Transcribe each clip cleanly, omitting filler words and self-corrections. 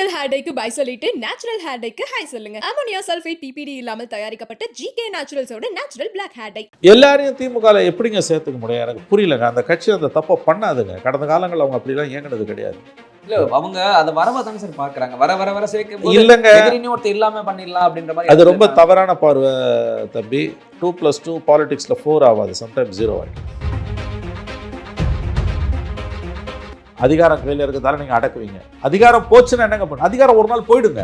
Chemical hair டைக்கு bye சொல்லிட்டு natural hair டைக்கு ஹை சொல்லுங்க. அமோனியா சல்ஃபேட் பிபிடி இல்லாமல் தயாரிக்கப்பட்ட ஜிகே நேச்சுரல்ஸோட நேச்சுரல் பிளாக் ஹேர் டை. எல்லாரையும் திமுகவில் எப்படிங்க சேர்த்துக்க முடியும்? எனக்கு புரியலங்க. அந்த கட்சி அந்த தப்பை பண்ணாதுங்க. கடந்த காலங்களில் அவங்க அப்படிலாம் இயங்கினது கிடையாது. இல்ல அவங்க அதை வரவாதாங்க சார் பாக்குறாங்க. வர வர வர சேர்க்க இல்லைங்க, ஒருத்தர் இல்லாம பண்ணிடலாம் அப்படின்ற மாதிரி. அது ரொம்ப தவறான பார்வை தம்பி. 2+2 பாலிடிக்ஸ்ல 4 ஆகாது, சம்டைம்ஸ் 0 ஆகிடும். அதிகாரம் கையில் இருக்கிறதால நீங்கள் அடக்குவீங்க. அதிகாரம் போச்சுன்னா என்னங்க பண்ண? அதிகாரம் ஒரு நாள் போயிடுங்க.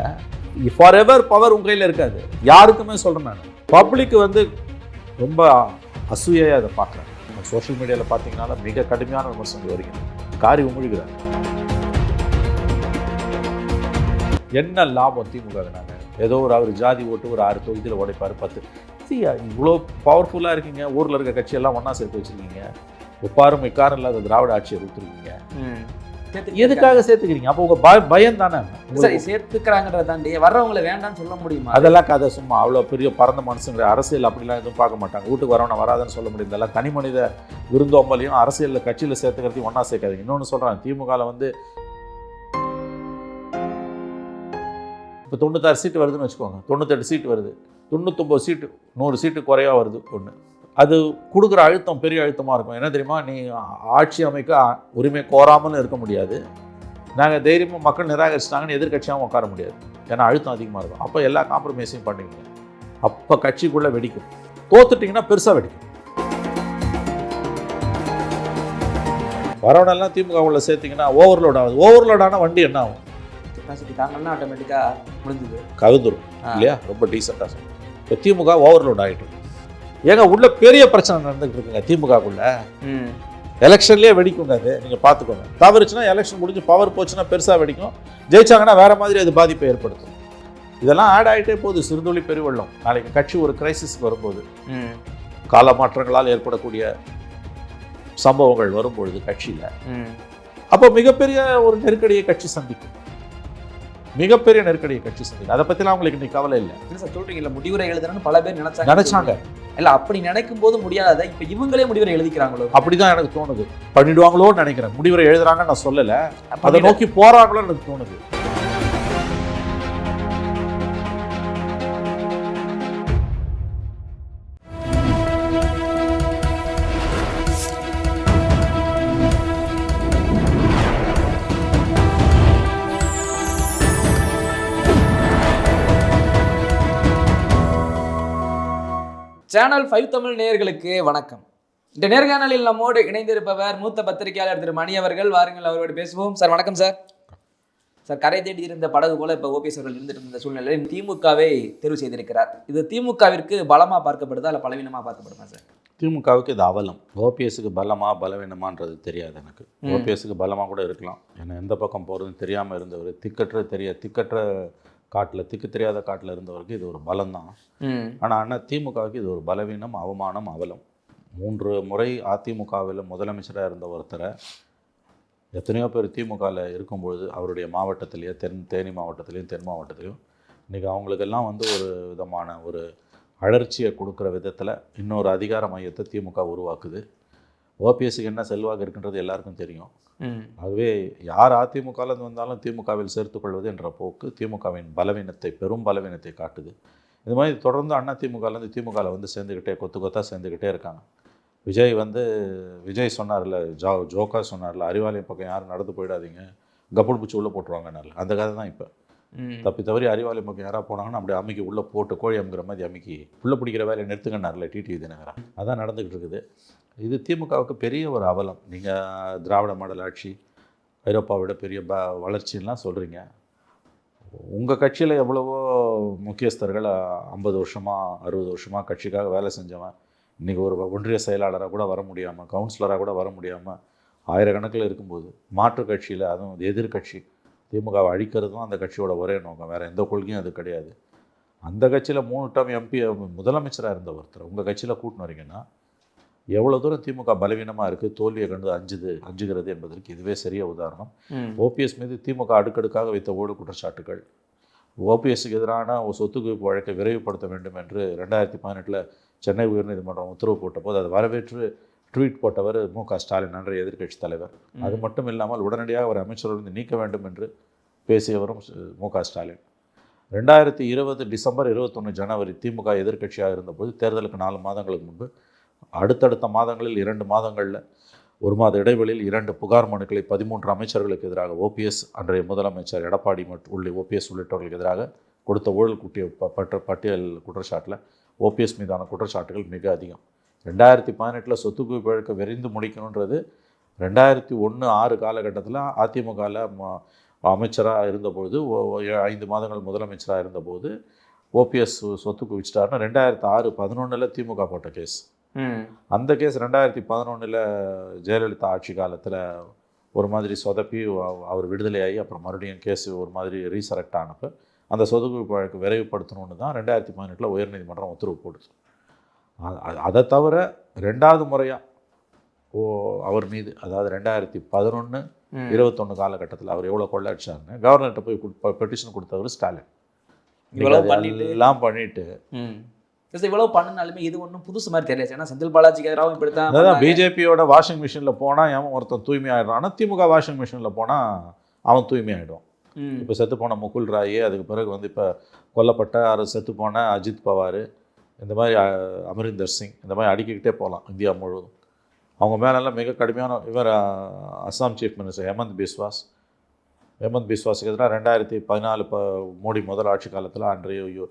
ஃபார் எவர் பவர் உங்கள் கையில் இருக்காது. யாருக்குமே சொல்கிறேன் நான். பப்ளிக் வந்து ரொம்ப அசூயாக அதை பார்க்குறேன். சோஷியல் மீடியாவில் பார்த்தீங்கன்னா மிக கடுமையான விமர்சனம் வருகிறது. காரி உமிழ்கிறார். என்ன லாபம் திமுக? நாங்கள் ஏதோ அவர் ஜாதி ஓட்டு ஒரு 6 தொகுதியில் உடைப்பார் 10. இவ்வளோ பவர்ஃபுல்லாக இருக்கீங்க. ஊரில் இருக்க கட்சியெல்லாம் ஒன்றா சேர்த்து வச்சுருக்கீங்க. ஒப்பாரும் இக்காரம் இல்லாத திராவிட ஆட்சியை கொடுத்துருக்கீங்க. எதுக்காக சேர்த்துக்கிறீங்க? அப்போ உங்கள் பயம் தானே. சரி, சேர்த்துக்கிறாங்கன்றத தாண்டி வர்றவங்களை வேண்டாம்னு சொல்ல முடியுமா? அதெல்லாம் கதை சும்மா. அவ்வளோ பெரிய பறந்த மனுஷங்க அரசியல் அப்படிலாம் எதுவும் பார்க்க மாட்டாங்க. வீட்டுக்கு வரவன வராதுன்னு சொல்ல முடியும். இதெல்லாம் தனி மனித விருந்தோம்பலையும் அரசியலில் கட்சியில் சேர்த்துக்கிறதையும் ஒன்றா சேர்க்காதீங்க. இன்னொன்று சொல்கிறேன், திமுகவில் வந்து இப்போ 96 சீட்டு வருதுன்னு வச்சுக்கோங்க. 98 சீட்டு வருது, 99 சீட்டு, 100 சீட்டு குறையா வருது. ஒன்று அது கொடுக்குற அழுத்தம் பெரிய அழுத்தமாக இருக்கும். என்ன தெரியுமா? நீ ஆட்சி அமைக்க உரிமை கோராமலும் இருக்க முடியாது. நாங்கள் தைரியமாக மக்கள் நிராகரிச்சிட்டாங்கன்னு எதிர்கட்சியாகவும் உட்கார முடியாது. ஏன்னா அழுத்தம் அதிகமாக இருக்கும். அப்போ எல்லா காம்ப்ரமைஸையும் பண்ணுவீங்க. அப்போ கட்சிக்குள்ளே வெடிக்கும். தோத்துட்டிங்கன்னா பெருசாக வெடிக்கும். வரவனெல்லாம் திமுக உள்ள சேர்த்திங்கன்னா ஓவர்லோட் ஆகுது. ஓவர்லோடான வண்டி என்ன ஆகும்? ஆட்டோமேட்டிக்காக முடிஞ்சுது, கவுந்துரும் இல்லையா? ரொம்ப டீசெண்டாக சொல்லுங்கள். இப்போ திமுக ஓவர்லோட் ஆகிட்டு ஏங்க உள்ள பெரிய பிரச்சனை நடந்துகிட்டு இருக்குங்க திமுகக்குள்ள. எலெக்ஷன்லேயே வெடிக்குங்க. அது நீங்கள் பார்த்துக்கோங்க. தவறுச்சுன்னா எலெக்ஷன் முடிஞ்சு பவர் போச்சுன்னா பெருசாக வெடிக்கும். ஜெயிச்சாங்கன்னா வேற மாதிரி அது பாதிப்பை ஏற்படுத்தும். இதெல்லாம் ஆட் ஆகிட்டே போகுது. சிறுதுளி பெருவெள்ளம். நாளைக்கு கட்சி ஒரு கிரைசிஸ்க்கு வரும்போது, கால மாற்றங்களால் ஏற்படக்கூடிய சம்பவங்கள் வரும்பொழுது கட்சியில், அப்போ மிகப்பெரிய ஒரு நெருக்கடியை கட்சி சந்திக்கும். மிகப்பெரிய நெருக்கடியை கட்சி சந்திக்கும். அதை பற்றிலாம் அவங்களுக்கு இன்னைக்கு கவலை இல்லை. சார் சொல்றீங்கல்ல, முடிவுரை எழுதுறேன்னு பல பேர் நினைச்சாங்க. இல்ல அப்படி நினைக்கும் போது முடியாத இப்ப இவங்களே முடிவுரை எழுதிக்கிறாங்களோ? அப்படிதான் எனக்கு தோணுது. பண்ணிடுவாங்களோன்னு நினைக்கிறேன். முடிவுரை எழுதுறாங்கன்னு நான் சொல்லல, அதை நோக்கி போறாங்களோன்னு எனக்கு தோணுது. சேனல் 5 தமிழ் நேயர்களுக்கு வணக்கம். இந்த நேர்காணலில் நம்மோடு இணைந்திருப்பவர் மூத்த பத்திரிகையாளர் திரு மணி அவர்கள். வாருங்கள், அவரோடு பேசுவோம். சார் வணக்கம். சார் சார் கரை தேடி இருந்த படகு போல இப்போ ஓபிஎஸ் அவர்கள் இருந்துட்டு இருந்த சூழ்நிலையில் திமுகவை தேர்வு செய்திருக்கிறார். இது திமுகவிற்கு பலமா பார்க்கப்படுதா இல்லை பலவீனமா பார்க்கப்படுமா சார்? திமுகவுக்கு இது அவலம். ஓபிஎஸ்க்கு பலமா பலவீனமான்றது தெரியாது எனக்கு. ஓபிஎஸ்க்கு பலமாக கூட இருக்கலாம். ஏன்னா எந்த பக்கம் போகிறதுன்னு தெரியாமல் இருந்தவர், திக்கற்ற காட்டில் திக்கு தெரியாத காட்டில் இருந்தவருக்கு இது ஒரு பலம் தான். ஆனால் திமுகவுக்கு இது ஒரு பலவீனம், அவமானம், அவலம். 3 முறை அதிமுகவில் முதலமைச்சராக இருந்த ஒருத்தரை எத்தனையோ பேர் திமுகவில் இருக்கும்பொழுது அவருடைய மாவட்டத்திலேயே தேனி மாவட்டத்திலையும் தென் மாவட்டத்திலையும் இன்றைக்கி அவங்களுக்கெல்லாம் வந்து ஒரு விதமான ஒரு அழற்சியை கொடுக்குற விதத்தில் இன்னொரு அதிகார மையத்தை திமுக உருவாக்குது. ஓபிஎஸ்க்கு என்ன செல்வாக்கு இருக்குன்றது எல்லாருக்கும் தெரியும். ஆகவே யார் அதிமுகலேருந்து வந்தாலும் திமுகவில் சேர்த்துக்கொள்வது என்ற போக்கு திமுகவின் பலவீனத்தை, பெரும் பலவீனத்தை காட்டுது. இது மாதிரி தொடர்ந்து அண்ணா திமுகலேருந்து திமுகவில் வந்து சேர்ந்துக்கிட்டே கொத்தாக சேர்ந்துக்கிட்டே இருக்காங்க. விஜய் சொன்னார்ல, ஜோக்கா சொன்னார்ல, அறிவாலயம் பக்கம் யாரும் நடந்து போயிடாதீங்க, கப்புள் பிடிச்சி உள்ளே போட்டுருவாங்கன்னால அந்த கதை தான் இப்போ. தப்பி தவறி அறிவாலயம் பக்கம் யாராக போனாங்கன்னா அப்படியே அமுக்கி உள்ளே போட்டு கோழி அமுக்கிற மாதிரி அமுக்கி உள்ளே பிடிக்கிற வேலையை நிறுத்துங்கன்னார்ல டிடிவி தினகரன். அதான் நடந்துக்கிட்டு இருக்குது. இது திமுகவுக்கு பெரிய ஒரு அவலம். நீங்கள் திராவிட மாடல் ஆட்சி, ஐரோப்பாவிட பெரிய வளர்ச்சிலாம் சொல்கிறீங்க. உங்கள் கட்சியில் எவ்வளவோ முக்கியஸ்தர்கள் 50 வருஷமாக 60 வருஷமாக கட்சிக்காக வேலை செஞ்சவன் இன்றைக்கி ஒரு ஒன்றிய செயலாளராக கூட வர முடியாமல், கவுன்சிலராக கூட வர முடியாமல் ஆயிரக்கணக்கில் இருக்கும்போது மாற்று கட்சியில், அதுவும் எதிர்கட்சி திமுகவை அழிக்கிறதும் அந்த கட்சியோட ஒரே நோக்கம். வேறு எந்த கொள்கையும் அது கிடையாது. அந்த கட்சியில் 3 டேர்ம் எம்பி முதலமைச்சராக இருந்த ஒருத்தர் உங்கள் கட்சியில் கூட்டின்னு வரீங்கன்னா எவ்வளோ தூரம் திமுக பலவீனமாக இருக்குது, தோல்வியை கண்டு அஞ்சுகிறது என்பதற்கு இதுவே சரிய உதாரணம். ஓபிஎஸ் மீது திமுக அடுக்கடுக்காக வைத்த ஓடு குற்றச்சாட்டுகள், ஓபிஎஸ்க்கு எதிரான ஒரு சொத்து குவிப்பு வழக்கை விரைவுபடுத்த வேண்டும் என்று 2018 சென்னை உயர்நீதிமன்றம் உத்தரவு போட்ட போது அதை வரவேற்று ட்வீட் போட்டவர் மு க ஸ்டாலின், அன்றைய எதிர்க்கட்சி தலைவர். அது மட்டும் இல்லாமல் உடனடியாக அவர் அமைச்சரிலிருந்து நீக்க வேண்டும் என்று பேசியவரும் மு.க. ஸ்டாலின். 2020 டிசம்பர் 21 ஜனவரி திமுக எதிர்க்கட்சியாக இருந்தபோது தேர்தலுக்கு 4 மாதங்களுக்கு முன்பு அடுத்தடுத்த மாதங்களில் 2 மாதங்களில் 1 மாத இடைவெளியில் 2 புகார் மனுக்களை 13 அமைச்சர்களுக்கு எதிராக ஓபிஎஸ், அன்றைய முதலமைச்சர் எடப்பாடி மற்றும் ஓபிஎஸ் உள்ளிட்டவர்களுக்கு எதிராக கொடுத்த ஊழல் பட்டியல் குற்றச்சாட்டில் ஓபிஎஸ் மீதான குற்றச்சாட்டுகள் மிக அதிகம். 2018 சொத்து குவிப்பு வழக்கை விரைந்து முடிக்கணுன்றது 2001-6 காலகட்டத்தில் அதிமுகவில் அமைச்சராக இருந்தபோது 5 மாதங்கள் முதலமைச்சராக இருந்தபோது ஓபிஎஸ் சொத்து குவிச்சிட்டாருன்னா 2006-11 திமுக போட்ட கேஸ். அந்த கேஸ் 2011 ஜெயலலிதா ஆட்சி காலத்தில் ஒரு மாதிரி சொதப்பி அவர் விடுதலையாகி அப்புறம் மறுபடியும் கேஸ் ஒரு மாதிரி ரீசரெக்ட் ஆனப்போ அந்த சொத்து குவிப்பு வழக்கு விரைவுபடுத்தணுன்னு தான் 2018 உயர்நீதிமன்றம் உத்தரவு போடுச்சு. அதை தவிர 2வது முறையாக அவர் மீது, அதாவது 2011-21 காலகட்டத்தில் அவர் எவ்வளோ கொள்ளாடிச்சாருன்னு கவர்னர்கிட்ட போய் பெட்டிஷன் கொடுத்தவர் ஸ்டாலின். எல்லாம் பண்ணிட்டு இவ்வளவு பண்ணினாலுமே இது ஒன்றும் புதுசு மாதிரி தெரியல. ஏன்னா செந்தில் பாலாஜிக்கு எதிராகவும் இப்படித்தான். அதான் பிஜேபியோட வாஷிங் மிஷினில் போனால் ஏன் ஒருத்தன் தூய்மை ஆகிடுறான், ஆனால் திமுக வாஷிங் மிஷினில் போனால் அவன் தூய்மை ஆகிடும். இப்போ செத்து போன முகுல் ராய், அதுக்கு பிறகு வந்து இப்போ கொல்லப்பட்ட செத்து போன அஜித் பவார், இந்த மாதிரி அமரிந்தர் சிங், இந்த மாதிரி அடிக்கிக்கிட்டே போகலாம் இந்தியா முழுவதும். அவங்க மேலெல்லாம் மிக கடுமையான இவர் அஸ்ஸாம் சீஃப் மினிஸ்டர் ஹேமந்த் பிஸ்வாஸுக்கு எதிராக 2014 மோடி முதல் ஆட்சி காலத்தில் அன்றைய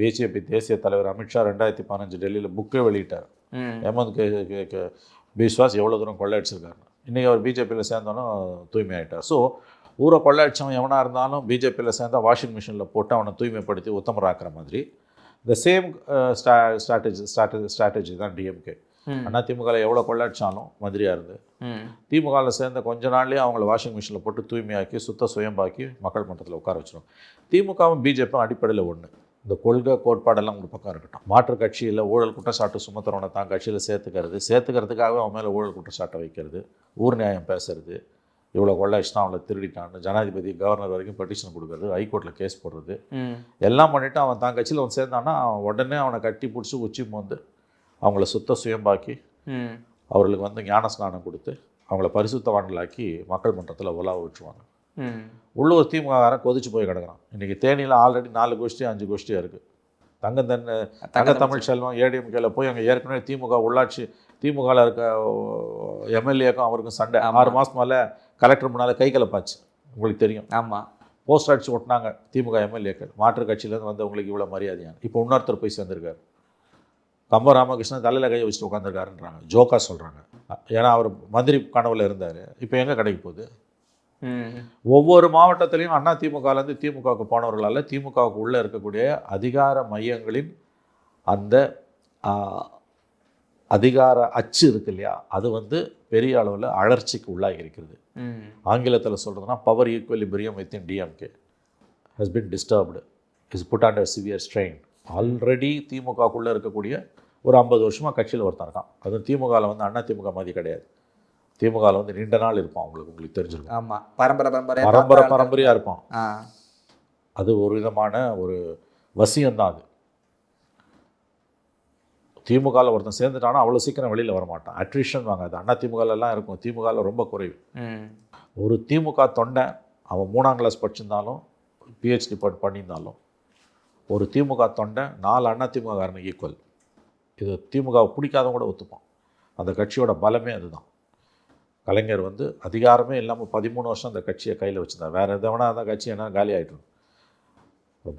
பிஜேபி தேசிய தலைவர் அமித்ஷா 2015 டெல்லியில் புக்கே வெளியிட்டார். ஹேமந்த் பிஸ்வாஸ் எவ்வளோ தூரம் கொள்ளையடிச்சிருக்காரு. இன்றைக்கி அவர் பிஜேபியில் சேர்ந்தாலும் தூய்மை ஆகிட்டார். ஸோ ஊரை கொள்ளையடிச்சவன் எவனாக இருந்தாலும் பிஜேபியில் சேர்ந்தால் வாஷிங் மிஷினில் போட்டு அவனை தூய்மைப்படுத்தி உத்தமராக்குற மாதிரி இந்த சேம் ஸ்ட்ராட்டஜி தான் டிஎம்கே. ஆனால் திமுகவில் எவ்வளோ கொள்ளாடிச்சாலும் மந்திரியாக இருந்து திமுகவில் சேர்ந்த கொஞ்ச நாள்லேயே அவங்கள வாஷிங் மிஷினில் போட்டு தூய்மையாக்கி சுயம்பாக்கி மக்கள் மன்றத்தில் உட்கார வச்சிடும். திமுகவும் பிஜேபியும் அடிப்படையில் ஒன்று. இந்த கொள்கை கோட்பாடெல்லாம் ஒரு பக்கம் இருக்கட்டும், மாற்று கட்சியில் ஊழல் குற்றச்சாட்டு சுமத்துறவனை தான் கட்சியில் சேர்த்துக்கிறதுக்காகவே அவன் மேலே ஊழல் குற்றச்சாட்டை வைக்கிறது, ஊர் நியாயம் பேசுறது, இவ்வளோ கொள்ளாடிச்சுனா அவளை திருடிட்டான்னு ஜனாதிபதி கவர்னர் வரைக்கும் பெட்டிஷன் கொடுக்குறது, ஹைகோர்ட்டில் கேஸ் போடுறது, எல்லாம் பண்ணிவிட்டு அவன் தான் கட்சியில் அவன் சேர்ந்தான்னா அவன் உடனே அவனை கட்டி பிடிச்சி உச்சி மோந்து அவங்கள சுயம்பாக்கி அவர்களுக்கு வந்து ஞான ஸ்நானம் கொடுத்து அவங்கள பரிசுத்தவான்களாக்கி மக்கள் மன்றத்தில் உலாவ விட்டுருவாங்க. உள்ளூர் திமுககாரன் கொதிச்சு போய் கிடக்குறான். இன்றைக்கி தேனியில் ஆல்ரெடி 4 கோஷ்டி 5 கோஷ்டியாக இருக்குது. தங்க தமிழ் செல்வம் ஏடிஎம்கேல போய் அங்கே ஏற்கனவே திமுகவில் இருக்க எம்எல்ஏக்கும் அவருக்கும் சண்டை. 6 மாதம் மேலே கலெக்டர் முன்னால் கை கலப்பாச்சு, உங்களுக்கு தெரியும். ஆமாம், போஸ்டர் அடிச்சு ஒட்டினாங்க திமுக எம்எல்ஏக்கள், மாற்று கட்சியிலேருந்து வந்தவங்களுக்கு இவ்வளோ மரியாதையான. இப்போ இன்னொருத்தர் போய் சேர்ந்துருக்காரு, கம்ப ராமகிருஷ்ணன் தலையில் கையை வச்சுட்டு உட்காந்துருக்காருன்றாங்க, ஜோக்கா சொல்கிறாங்க. ஏன்னா அவர் மந்திரி கனவில் இருந்தார். இப்போ எங்கே கிடைக்க போகுது? ஒவ்வொரு மாவட்டத்திலையும் அண்ணா திமுகலேருந்து திமுகவுக்கு போனவர்களால் திமுகவுக்கு உள்ளே இருக்கக்கூடிய அதிகார மையங்களின் அந்த அதிகார அச்சு இருக்கு இல்லையா, அது வந்து பெரிய அளவில் அழற்சிக்கு உள்ளாகி இருக்கிறது. ஆங்கிலத்தில் சொல்கிறதுனா power equilibrium within DMK has been disturbed, is put under severe strain. Already திமுகக்குள்ளே இருக்கக்கூடிய ஒரு 50 வருஷமாக கட்சியில் ஒருத்தன் இருக்கான். அதுவும் திமுகவில் வந்து அண்ணா திமுக மாதிரி கிடையாது. திமுகவில் வந்து நீண்ட நாள் இருப்பான், உங்களுக்கு தெரிஞ்சிருக்கும். ஆமாம், பரம்பரையாக இருப்பான். அது ஒரு விதமான ஒரு வசியம்தான். அது திமுகவில் ஒருத்தன் சேர்ந்துட்டானா அவ்வளோ சீக்கிரம் வெளியில் வரமாட்டான். அட்ரிஷன் வாங்க, அது அண்ணா திமுகலாம் இருக்கும், திமுகவில் ரொம்ப குறைவு. ஒரு திமுக தொண்டை அவன் 3ஆம் கிளாஸ் படிச்சிருந்தாலும் பிஹெச்டி பண்ணியிருந்தாலும் ஒரு திமுக தொண்டை 4 அண்ணா திமுககாரனுக்கு ஈக்குவல். இது திமுகவை பிடிக்காதவங்க கூட ஒத்துப்பான். அந்த கட்சியோட பலமே அதுதான். கலைஞர் வந்து அதிகாரமே இல்லாமல் 13 வருஷம் அந்த கட்சியை கையில் வச்சுருந்தார். வேறு எதவனா அந்த கட்சி என்ன காலி ஆகிட்டு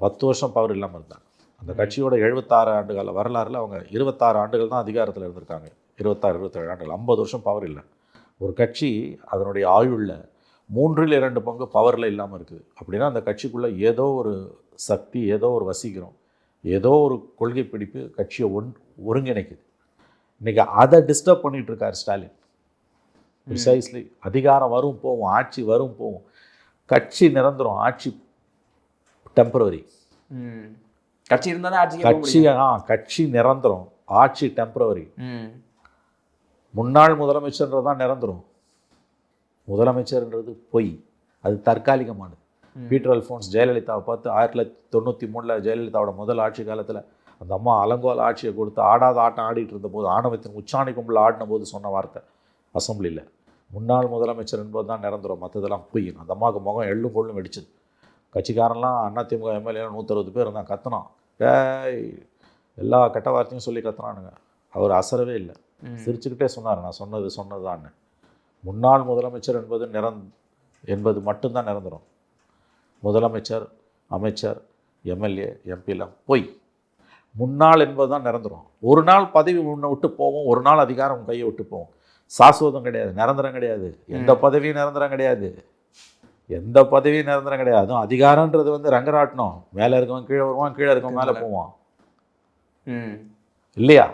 10 வருஷம் பவர் இல்லாமல் இருந்தாங்க. அந்த கட்சியோட 76 ஆண்டுகால வரலாறுல அவங்க 26 ஆண்டுகள் தான் அதிகாரத்தில் இருந்திருக்காங்க. 26-27 ஆண்டுகள், 50 வருஷம் பவர் இல்லை. ஒரு கட்சி அதனுடைய ஆயுளில் 3/2 பங்கு பவரில் இல்லாமல் இருக்குது அப்படின்னா அந்த கட்சிக்குள்ளே ஏதோ ஒரு சக்தி, ஏதோ ஒரு வசீகரம், ஏதோ ஒரு கொள்கை பிடிப்பு கட்சியை ஒருங்கிணைக்குது. இன்றைக்கி அதை டிஸ்டர்ப் பண்ணிகிட்டு இருக்கார் ஸ்டாலின். ப்ரிசைஸ்லி. அதிகாரம் வரும் போகும், ஆட்சி வரும் போகும், கட்சி நிரந்தரம், ஆட்சி டெம்பரவரி. கட்சி இருந்தால் தான் கட்சி நிரந்தரம், ஆட்சி டெம்பரவரி. முன்னாள் முதலமைச்சர்ன்றது தான் நிரந்தரம். முதலமைச்சர்ன்றது பொய், அது தற்காலிகமானது. பீட்டர் அல்ஃபோன்ஸ் ஜெயலலிதாவை பார்த்து 1993 ஜெயலலிதாவோட முதல் ஆட்சி காலத்தில் அந்த அம்மா அலங்கோல ஆட்சியை கொடுத்து ஆடாத ஆட்டம் ஆடிட்டு இருந்த போது, ஆணவத்தின் உச்சாணி கும்பலில் ஆடின போது சொன்ன வார்த்தை அசம்பிளியில், முன்னாள் முதலமைச்சர் என்பது தான் நிரந்தரம், மற்றதெல்லாம் பொய். அந்த அம்மாவுக்கு முகம் எள்ளும் கொள்ளும் வெடிச்சது. கட்சிக்காரெல்லாம் அதிமுக எம்எல்ஏ 160 பேர் இருந்தான், கத்துனான். எல்லா கெட்ட வார்த்தையும் சொல்லி கத்துனானுங்க. அவர் அசரவே இல்லை, சிரிச்சுக்கிட்டே சொன்னார், நான் சொன்னது தான்னு. முன்னாள் முதலமைச்சர் என்பது மட்டும்தான் நிரந்தரம். முதலமைச்சர், அமைச்சர், எம்எல்ஏ, எம்பிலாம் பொய். முன்னாள் என்பது தான் நிரந்தரம். ஒரு நாள் பதவி உன்னை விட்டு போவோம், ஒரு நாள் அதிகாரம் உன் கையை விட்டு போவோம். சாஸ்வதம் கிடையாது, நிரந்தரம் கிடையாது. எந்த பதவியும் நிரந்தரம் கிடையாது, எந்த பதவியும் நிரந்தரம் கிடையாது. அதுவும் அதிகாரன்றது வந்து ரங்கராட்டணும். மேலே இருக்கவன் கீழே வருவான், கீழே இருக்கவன் மேலே போவான், இல்லையா?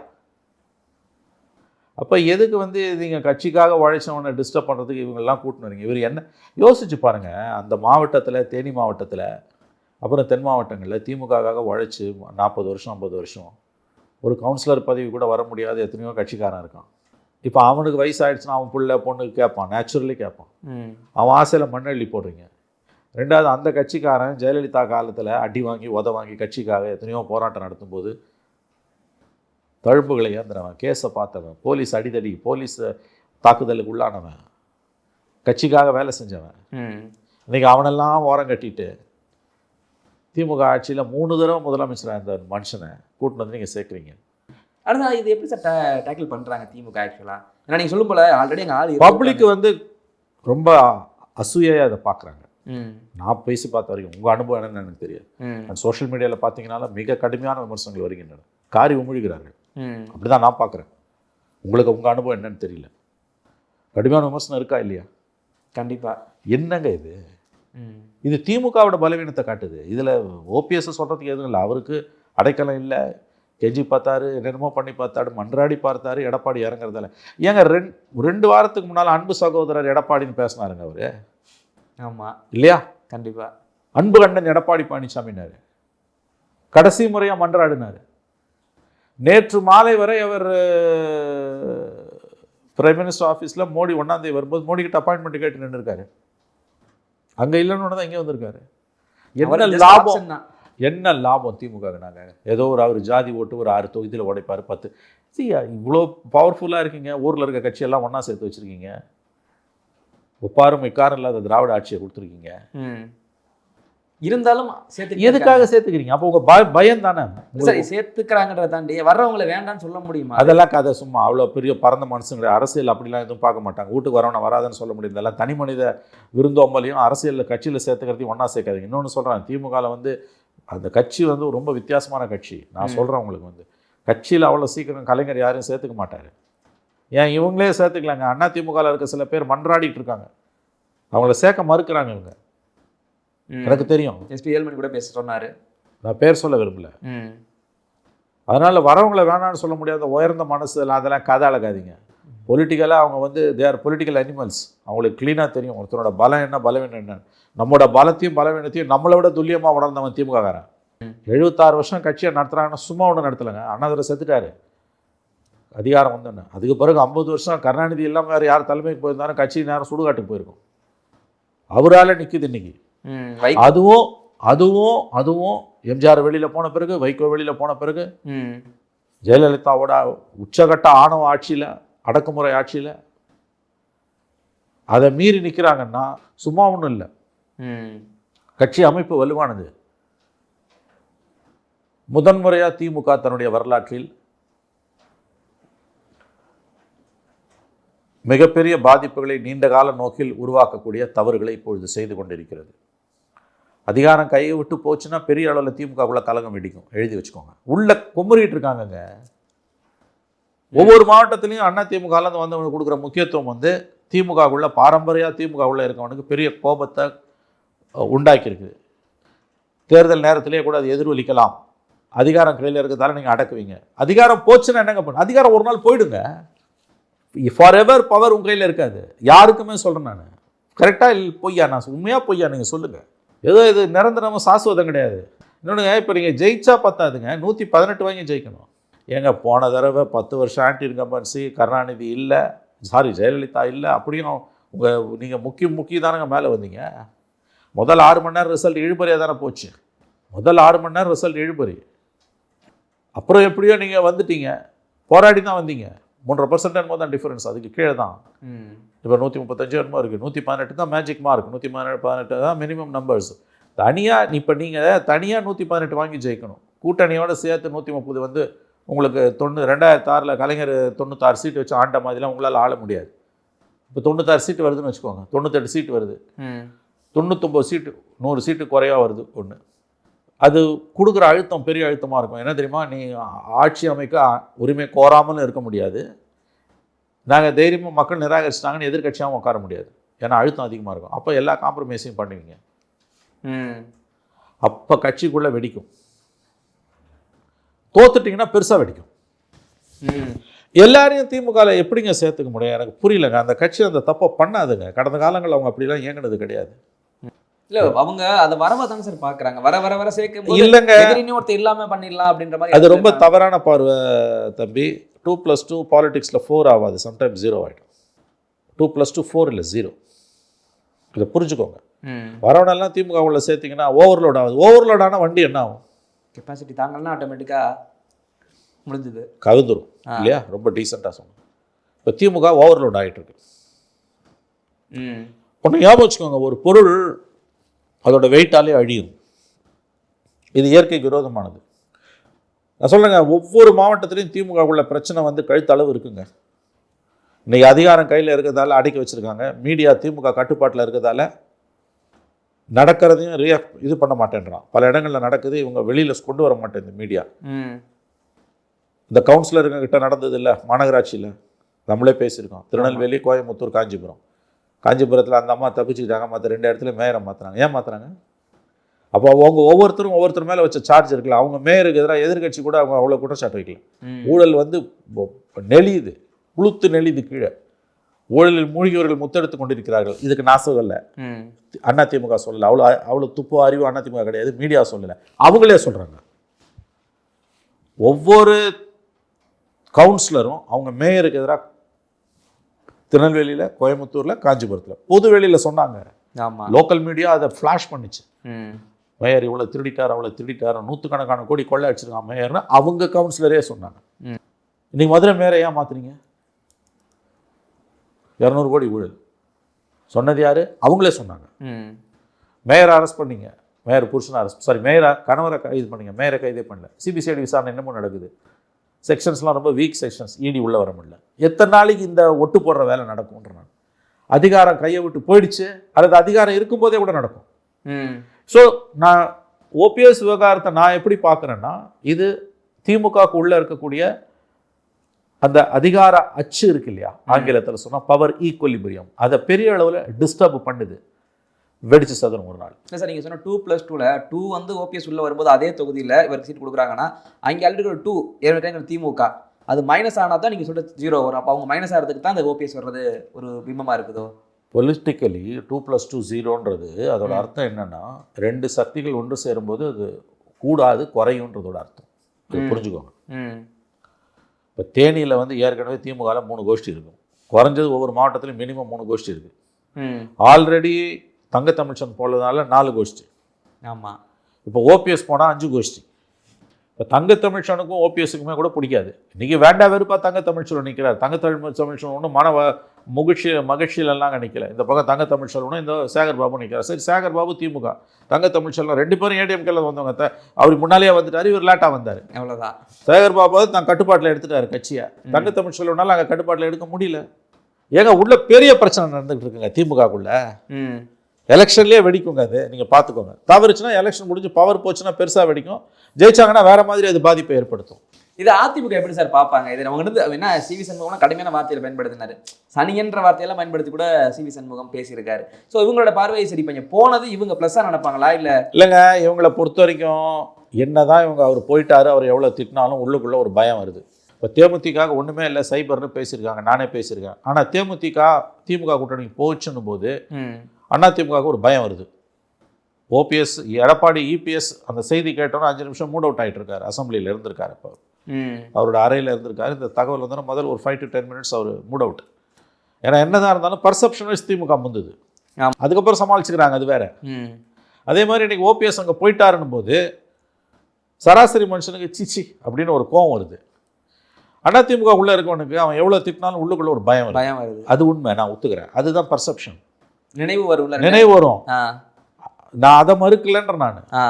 அப்போ எதுக்கு வந்து நீங்கள் கட்சிக்காக உழைச்சவனை டிஸ்டர்ப் பண்ணுறதுக்கு இவங்கெல்லாம் கூட்டின்னு வரீங்க? இவர் என்ன யோசிச்சு பாருங்கள். அந்த மாவட்டத்தில், தேனி மாவட்டத்தில், அப்புறம் தென் மாவட்டங்களில் திமுகவாக உழைச்சி 40 வருஷம் 50 வருஷம் ஒரு கவுன்சிலர் பதவி கூட வர முடியாத எத்தனையோ கட்சிக்காரன் இருக்கான். இப்போ அவனுக்கு வயசாகிடுச்சுன்னா அவன் பிள்ளை பொண்ணுக்கு கேட்பான், நேச்சுரலி கேட்பான். அவன் ஆசையில் மண்ணெள்ளி போடுறீங்க. ரெண்டாவது, அந்த கட்சிக்காரன் ஜெயலலிதா காலத்தில் அடி வாங்கி உத வாங்கி கட்சிக்காக எத்தனையோ போராட்டம் நடத்தும்போது தழும்புகளை ஏந்திரவன், கேஸை பார்த்தவன், போலீஸ் அடிதடி, போலீஸ் தாக்குதலுக்கு உள்ளானவன், கட்சிக்காக வேலை செஞ்சவன். இன்றைக்கி அவனெல்லாம் ஓரம் கட்டிட்டு திமுக ஆட்சியில் 3 தடவை முதலமைச்சராக இருந்த மனுஷனை கூட்டின்னு வந்து நீங்கள் சேர்க்குறீங்க. ஆனால் இது எப்படி சார் டேக்கிள் பண்ணுறாங்க திமுக ஆக்சுவலாக? ஏன்னா நீங்கள் சொல்லும் போல ஆல்ரெடி எங்கள் ஆள் பப்ளிக் வந்து ரொம்ப அசூயாக அதை பார்க்குறாங்க. நான் பேசி பார்த்த வரைக்கும் உங்கள் அனுபவம் என்னன்னு எனக்கு தெரியாது. அந்த சோஷியல் மீடியாவில் பார்த்தீங்கன்னால மிக கடுமையான விமர்சனங்கள் வருகின்றன, காரி உமிழ்கிறார்கள். அப்படி தான் நான் பார்க்குறேன். உங்களுக்கு உங்கள் அனுபவம் என்னன்னு தெரியல. கடுமையான விமர்சனம் இருக்கா இல்லையா? கண்டிப்பாக. என்னங்க இது திமுகவோட பலவீனத்தை காட்டுது. இதில் ஓபிஎஸ் சொல்கிறதுக்கு எதுவும் இல்லை. அவருக்கு அடைக்கலம் இல்லை, கெஞ்சி பார்த்தாரு, என்னென்னமோ பண்ணி பார்த்தாரு, மன்றாடி பார்த்தாரு, எடப்பாடி இறங்குறதில்ல. ஏங்க 2 வாரத்துக்கு முன்னால் அன்பு சகோதரர் எடப்பாடின்னு பேசினாருங்க அவர். ஆமாம் இல்லையா? கண்டிப்பாக. அன்பு கண்டன் எடப்பாடி பழனிசாமினார், கடைசி முறையாக மன்றாடினார். நேற்று மாலை வரை அவர் பிரைம் மினிஸ்டர் ஆஃபீஸில் மோடி 1ஆம் தேதி வரும்போது மோடிக்கிட்ட அப்பாயின்மெண்ட் கேட்டு நின்றுருக்காரு. அங்கே இல்லைன்னு தான் இங்கே வந்திருக்காரு. என்ன லாபம் திமுக? நாங்கள் ஏதோ அவர் ஜாதி ஓட்டு ஒரு 6 தொகுதியில் உடைப்பார் 10. இவ்வளோ பவர்ஃபுல்லாக இருக்கீங்க, ஊரில் இருக்க கட்சியெல்லாம் ஒன்றா சேர்த்து வச்சுருக்கீங்க, ஒப்பாரும் இக்காரம் இல்லாத திராவிட ஆட்சியை கொடுத்துருக்கீங்க. இருந்தாலும் எதுக்காக சேர்த்துக்கிறீங்க? அப்போ உங்கள் பயம் தானே. சரி, சேர்த்துக்கிறாங்கன்றத தாண்டி வர்றவங்களை வேண்டாம்னு சொல்ல முடியுமா? அதெல்லாம் கதை சும்மா. அவ்வளோ பெரிய பறந்த மனுஷங்க அரசியல் அப்படிலாம் எதுவும் பார்க்க மாட்டாங்க. வீட்டுக்கு வரவனை வராதுன்னு சொல்ல முடியும். இதெல்லாம் தனி மனித விருந்தோம்பலையும் அரசியலில் கட்சியில் சேர்த்துக்கிறதையும் ஒன்றா சேர்க்காதீங்க. இன்னொன்று சொல்கிறேன், திமுகவில் வந்து அந்த கட்சி வந்து ரொம்ப வித்தியாசமான கட்சி. நான் சொல்கிறேன் உங்களுக்கு வந்து கட்சியில் அவ்வளோ சீக்கிரம் கலைஞர் யாரையும் சேர்த்துக்க மாட்டார். ஏன் இவங்களே சேர்த்துக்கலாங்க. அண்ணா திமுகவில் இருக்க சில பேர் மன்றாடிட்டு இருக்காங்க, அவங்கள சேர்க்க மறுக்கிறாங்க இவங்க. எனக்கு தெரியும். எஸ்பி ஏல்மணி கூட பேச சொன்னார், நான் பேர் சொல்ல விரும்பல. அதனால் வரவங்களை வேணான்னு சொல்ல முடியாத உயர்ந்த மனசு அதெல்லாம் கதை அழகாதீங்க. பொலிட்டிக்கலாக அவங்க வந்து தேர் பொலிட்டிக்கல் அனிமல்ஸ். அவங்களுக்கு க்ளீனாக தெரியும் ஒருத்தனோட பலம் என்ன பலவீனம் என்ன. நம்மளோட பலத்தையும் பலவீனத்தையும் நம்மளை விட துல்லியமாக உணர்ந்தவன் திமுககாரன். 76 வருஷம் கட்சியை நடத்துகிறாங்கன்னா சும்மா ஒன்று நடத்தலைங்க. அண்ணாதுரை செத்துட்டாரு, அதிகாரம் வந்தோன்னு. அதுக்கு பிறகு 50 வருஷம் கருணாநிதி இல்லாமல் வேறு யார் தலைமைக்கு போயிருந்தாலும் கட்சி நேரம் சுடுகாட்டுக்கு போயிருக்கும். அவரால் நிற்குது இன்னைக்கு. அதுவும் எம்ஜிஆர் வெளியில் போன பிறகு, வைகோ வெளியில் போன பிறகு, ஜெயலலிதாவோட உச்சகட்ட ஆணவ ஆட்சியில், அடக்குமுறை ஆட்சியில் அதை மீறி நிற்கிறாங்கன்னா சும்மா ஒன்றும் இல்லை. கட்சி அமைப்பு வலுவானது. முதன்முறையாக திமுக தன்னுடைய வரலாற்றில் மிகப்பெரிய பாதிப்புகளை நீண்ட கால நோக்கில் உருவாக்கக்கூடிய தவறுகளை இப்பொழுது செய்து கொண்டிருக்கிறது. அதிகாரம் கையை விட்டு போச்சுன்னா பெரிய அளவில் திமுகவுக்குள்ள கலகம் வெடிக்கும், எழுதி வச்சுக்கோங்க. உள்ள குமுறிட்டு இருக்காங்கங்க. ஒவ்வொரு மாவட்டத்திலையும் அண்ணா திமுகலேருந்து வந்தவனுக்கு கொடுக்குற முக்கியத்துவம் வந்து திமுகவுக்குள்ள பாரம்பரிய திமுகவுள்ள இருக்கவனுக்கு பெரிய கோபத்தை உண்டாக்கியிருக்கு. தேர்தல் நேரத்திலேயே கூட அது எதிர்வலிக்கலாம். அதிகாரம் கையில் இருக்கிறதால நீங்கள் அடக்குவீங்க. அதிகாரம் போச்சுன்னா என்னங்க பண்ண? அதிகாரம் ஒரு நாள் போயிடுங்க. ஃபார் எவர் பவர் உங்கள் கையில் இருக்காது. யாருக்குமே சொல்கிறேன் நான். கரெக்டாக இல்லை பொய்யா? நான் உண்மையாக பொய்யா நீங்கள் சொல்லுங்கள். ஏதோ இது நிரந்தரமாக சாஸ்வதம் கிடையாது. இன்னொன்றுங்க, இப்போ நீங்கள் ஜெயிச்சா பத்தாதுங்க, 118 வாங்கி ஜெயிக்கணும். ஏங்க போன தடவை 10 வருஷம் ஆன்டி இன்கம்பன்சி, கருணாநிதி இல்லை, ஜெயலலிதா இல்லை, அப்படியும் நீங்கள் முக்கிய தானங்க மேலே வந்தீங்க. முதல் 6 மணி நேரம் ரிசல்ட் இழுபறியாக தானே போச்சு. முதல் 6 மணி நேரம் ரிசல்ட் இழுபறி. அப்புறம் எப்படியோ நீங்கள் வந்துட்டீங்க, போராடி தான் வந்தீங்க. 3.5% என்னமோ தான் டிஃபரன்ஸ், அதுக்கு கீழே தான். இப்போ 135 என்னமோ இருக்குது, 118 தான் மேஜிக் மார்க், 118 தான் மினிமம் நம்பர்ஸ். தனியாக இப்போ நீங்கள் தனியாக 118 வாங்கி ஜெயிக்கணும், கூட்டணியோடு சேர்த்து 130 வந்து உங்களுக்கு 2006 கலைஞர் 96 சீட்டு வச்சு ஆண்ட மாதிரிலாம் உங்களால் ஆள முடியாது. இப்போ 96 சீட்டு வருதுன்னு வச்சுக்கோங்க, 98 சீட்டு வருது, 99 சீட்டு 100 சீட்டு குறையாக வருது ஒன்று. அது கொடுக்குற அழுத்தம் பெரிய அழுத்தமாக இருக்கும். என்ன தெரியுமா, நீ ஆட்சி அமைக்க உரிமை கோராமலும் இருக்க முடியாது, நாங்கள் தைரியமாக மக்கள் நிராகரிச்சிட்டாங்கன்னு எதிர்கட்சியாகவும் உட்கார முடியாது, ஏன்னா அழுத்தம் அதிகமாக இருக்கும். அப்போ எல்லா காம்ப்ரமைஸையும் பண்ணுவீங்க, அப்போ கட்சிக்குள்ளே வெடிக்கும். தோத்துட்டிங்கன்னா பெருசாக வெடிக்கும். எல்லாரையும் திமுகவில் எப்படிங்க சேர்த்துக்க முடியும், எனக்கு புரியலங்க. அந்த கட்சி அந்த தப்பை பண்ணாதுங்க. கடந்த காலங்களில் அவங்க அப்படிலாம் இயங்கினது கிடையாது. இல்ல அவங்க அதை வரவாதாங்க சார் பாக்குறாங்க, வர வர வர சேர்க்க இல்லைங்க, ஒருத்தர் இல்லாம பண்ணிடலாம் அப்படின்ற மாதிரி. அது ரொம்ப தவறான பார்வை தம்பி. 2+2 பாலிடிக்ஸில் 4 ஆகாது, சம்டைம்ஸ் 0 ஆகிடும். 2+2 4 இல்லை 0, இதை புரிஞ்சுக்கோங்க. வரவனெல்லாம் திமுக உள்ள சேர்த்திங்கன்னா ஓவர்லோட் ஆகுது. ஓவர்லோட் ஆனால் வண்டி என்ன ஆகும், கெப்பாசிட்டி தாங்கன்னா ஆட்டோமேட்டிக்கா முடிஞ்சுது, கவுந்துரும் இல்லையா. ரொம்ப டீசெண்டாக சொன்னோம். இப்போ திமுக ஓவர்லோட் ஆகிட்டு இருக்கு. ஒன்று ஞாபகம் வச்சுக்கோங்க, ஒரு பொருள் அதோட வெயிட்டாலே அழியும், இது இயற்கைக்கு விரோதமானது. நான் சொல்கிறேங்க, ஒவ்வொரு மாவட்டத்திலையும் திமுக உள்ள பிரச்சனை வந்து கழுத்தளவு இருக்குங்க. இன்றைக்கி அதிகாரம் கையில் இருக்கிறதால அடக்கி வச்சுருக்காங்க, மீடியா திமுக கட்டுப்பாட்டில் இருக்கிறதால நடக்கிறதையும் இது பண்ண மாட்டேன்றான். பல இடங்களில் நடக்குது, இவங்க வெளியில் கொண்டு வர மாட்டேன். மீடியா இந்த கவுன்சிலருங்கிட்ட நடந்தது இல்லை, மாநகராட்சியில் நம்மளே பேசியிருக்கோம். திருநெல்வேலி, கோயம்புத்தூர், காஞ்சிபுரம். காஞ்சிபுரத்தில் அந்த அம்மா தப்பிச்சுக்கிட்டாங்க, மற்ற 2 இடத்துல மேயரை மாற்றுறாங்க. ஏன் மாற்றுறாங்க? அப்போ அவங்க ஒவ்வொருத்தர் மேலே வச்ச சார்ஜ் இருக்குல்ல. அவங்க மேயருக்கு எதிராக எதிர்கட்சி கூட அவங்க அவ்வளோ குற்றச்சாட்டு வைக்கல. ஊழல் வந்து நெளியுது, உளுத்து நெளியுது கீழே. ஊழலில் மூழ்கியவர்கள் முத்தெடுத்து கொண்டிருக்கிறார்கள். இதுக்கு நான் சொல்லலை, அதிமுக சொல்லலை. அவ்வளோ துப்பு அறிவு அதிமுக கிடையாது, மீடியா சொல்லலை, அவங்களே சொல்கிறாங்க. ஒவ்வொரு கவுன்சிலரும் அவங்க மேயருக்கு எதிராக திருநெல்வேலியில், கோயம்புத்தூரில், காஞ்சிபுரத்தில், பொதுவெளியில் சொன்னாங்க. லோக்கல் மீடியா அதை ஃப்ளாஷ் பண்ணிச்சு. மேயர் இவ்வளோ திருடிட்டார், அவ்வளோ திருடிட்டார், 100கணக்கான கோடி கொள்ளை அடிச்சிருக்கான் மேயர்னு அவங்க கவுன்சிலரே சொன்னாங்க. இன்னைக்கு மதுரை மேயரை ஏன் மாற்றுறீங்க? 200 கோடி ஊழல் சொன்னது யாரு? அவங்களே சொன்னாங்க. மேயரை அரெஸ்ட் பண்ணீங்க, மேயர் புருஷனை மேயரை கணவரை கைது பண்ணீங்க, மேயரை கைதே பண்ணல. சிபிசிஐடி விசாரணை இன்னமும் நடக்குது. செக்ஷன்ஸ்லாம் ரொம்ப வீக் செக்ஷன்ஸ், இடி உள்ளே வர முடியல. எத்தனை நாளைக்கு இந்த ஒட்டு போடுற வேலை நடக்கும்ன்ற நான். அதிகாரம் கையை விட்டு போயிடுச்சு, அல்லது அதிகாரம் இருக்கும்போதே கூட நடக்கும். ஸோ நான் ஓபிஎஸ் விவகாரத்தை நான் எப்படி பார்க்குறேன்னா, இது திமுகவுக்கு உள்ளே இருக்கக்கூடிய அந்த அதிகார அச்சு இருக்கு இல்லையா, ஆங்கிலத்தில் சொன்னால் பவர் ஈக்குவலிபிரியம், அதை பெரிய அளவில் டிஸ்டர்ப் பண்ணுது. வெடிச்சு சதுரம் ஒரு நாள். இல்லை சார், நீங்கள் சொன்ன 2+2ல 2 வந்து ஓபிஎஸ் உள்ள வரும்போது அதே தொகுதியில் இவருக்கு சீட் கொடுக்குறாங்கன்னா, அங்கே ஆல்ரெடி ஒரு 2 ஏற்கனவே திமுக, அது மைனஸ் ஆனால் தான் நீங்கள் சொல்ற 0 வரும். அப்போ அவங்க மைனஸ் ஆகிறதுக்கு தான் அந்த ஓபிஎஸ் வர்றது ஒரு பிம்பமாக இருக்குதோ? பொலிட்டிக்கலி 2+2 0ன்றது அதோட அர்த்தம் என்னன்னா, 2 சக்திகள் ஒன்று சேரும்போது அது கூடாது குறையுன்றதோட அர்த்தம். அது புரிஞ்சுக்கோங்க. இப்போ தேனியில் வந்து ஏற்கனவே திமுகவில் 3 கோஷ்டி இருக்கும், குறைஞ்சது ஒவ்வொரு மாவட்டத்திலும் மினிமம் 3 கோஷ்டி இருக்குது. ஆல்ரெடி தங்க தமிழ்ச்சன் போனதுனால 4 கோஷ்டி. ஆமாம். இப்போ ஓபிஎஸ் போனால் 5 கோஷ்டி. இப்போ தங்க தமிழ்ச்சனுக்கும் ஓபிஎஸ்க்குமே கூட பிடிக்காது. இன்றைக்கி வேண்டா வெறுப்பா தங்க தமிழ்ச்செல்வன் நிற்கிறார். தங்க தமிழ்ச்செல்வன் ஒன்றும் மகிழ்ச்சியிலெல்லாம் நிற்கல. இந்த பக்கம் தங்க தமிழ்ச்செல்வனும் இந்த சேகர் பாபு நிற்கிறார். சரி, சேகர் பாபு திமுக, தங்க தமிழ்ச்செல்வன் 2 பேரும் ஏடிஎம்கேல வந்தவங்க. அவர் முன்னாலேயே வந்துட்டார், இவர் லேட்டாக வந்தார், அவ்வளோதான். சேகர் பாபு தான் கட்டுப்பாட்டில் எடுத்துட்டார் கட்சியை. தங்க தமிழ்ச்செல்வனால் அங்கே கட்டுப்பாட்டில் எடுக்க முடியல. ஏங்க உள்ள பெரிய பிரச்சனை நடந்துகிட்டு இருக்குங்க திமுகக்குள்ள. எலெக்ஷன்லேயே வெடிக்குங்க. அது நீங்கள் பார்த்துக்கோங்க. தவறுச்சுன்னா எலெக்ஷன் முடிஞ்சு பவர் போச்சுன்னா பெருசாக வெடிக்கும், ஜெயிச்சாங்கன்னா வேற மாதிரி அது பாதிப்பை ஏற்படுத்தும். இது அதிமுக எப்படி சார் பார்ப்பாங்க? இது அவங்க வந்து என்ன, சிவி சண்முகம் கடுமையான வார்த்தையில் பயன்படுத்தினாரு, சனியன்ற வார்த்தையெல்லாம் பயன்படுத்தி கூட சிவி சண்முகம் பேசியிருக்காரு. ஸோ இவங்களோட பார்வையை சரி பண்ணி போனது இவங்க ப்ளஸ்ஸாக நினைப்பாங்களா? இல்லைங்க, இவங்களை பொறுத்த வரைக்கும் என்னதான் இவங்க அவர் போயிட்டாரு, அவர் எவ்வளோ திட்டினாலும் உள்ளுக்குள்ளே ஒரு பயம் வருது. இப்போ தேமுதிக ஒன்றுமே இல்லை, சைபர்னு பேசியிருக்காங்க, நானே பேசியிருக்கேன். ஆனால் திமுக கூட்டணி போச்சுன்னும் போது அதிமுகவுக்கு ஒரு பயம் வருது. ஓபிஎஸ் எடப்பாடி இபிஎஸ் அந்த செய்தி கேட்டோன்னா 5 நிமிஷம் மூட் அவுட் ஆகிட்டு இருக்காரு, அசம்பிளியில் இருந்திருக்காரு. இப்போ அவரோட அறையில் இருந்திருக்காரு. இந்த தகவல் வந்தோன்னா முதல் ஒரு 5 to 10 minutes அவர் மூட் அவுட். ஏன்னா என்னதான் இருந்தாலும் பர்செப்ஷன் வைஸ் திமுக முந்துது, அதுக்கப்புறம் சமாளிச்சுக்கிறாங்க, அது வேற. அதே மாதிரி இன்னைக்கு ஓபிஎஸ் அங்கே போயிட்டாருன்னும் போது சராசரி மனுஷனுக்கு சிச்சி அப்படின்னு ஒரு கோவம் வருது. அதிமுக உள்ள இருக்கவனுக்கு அவன் எவ்வளவு திட்டினாலும் உள்ளுக்குள்ள ஒரு பயம் வரும். பயம் வருது. அது உண்மை, நான் ஒத்துக்கிறேன். அதுதான் பர்செப்ஷன். நினைவு வரும்ல. நினைவு வரும். ஆ நான் அதை மறுக்கலன்ற நான். ஆ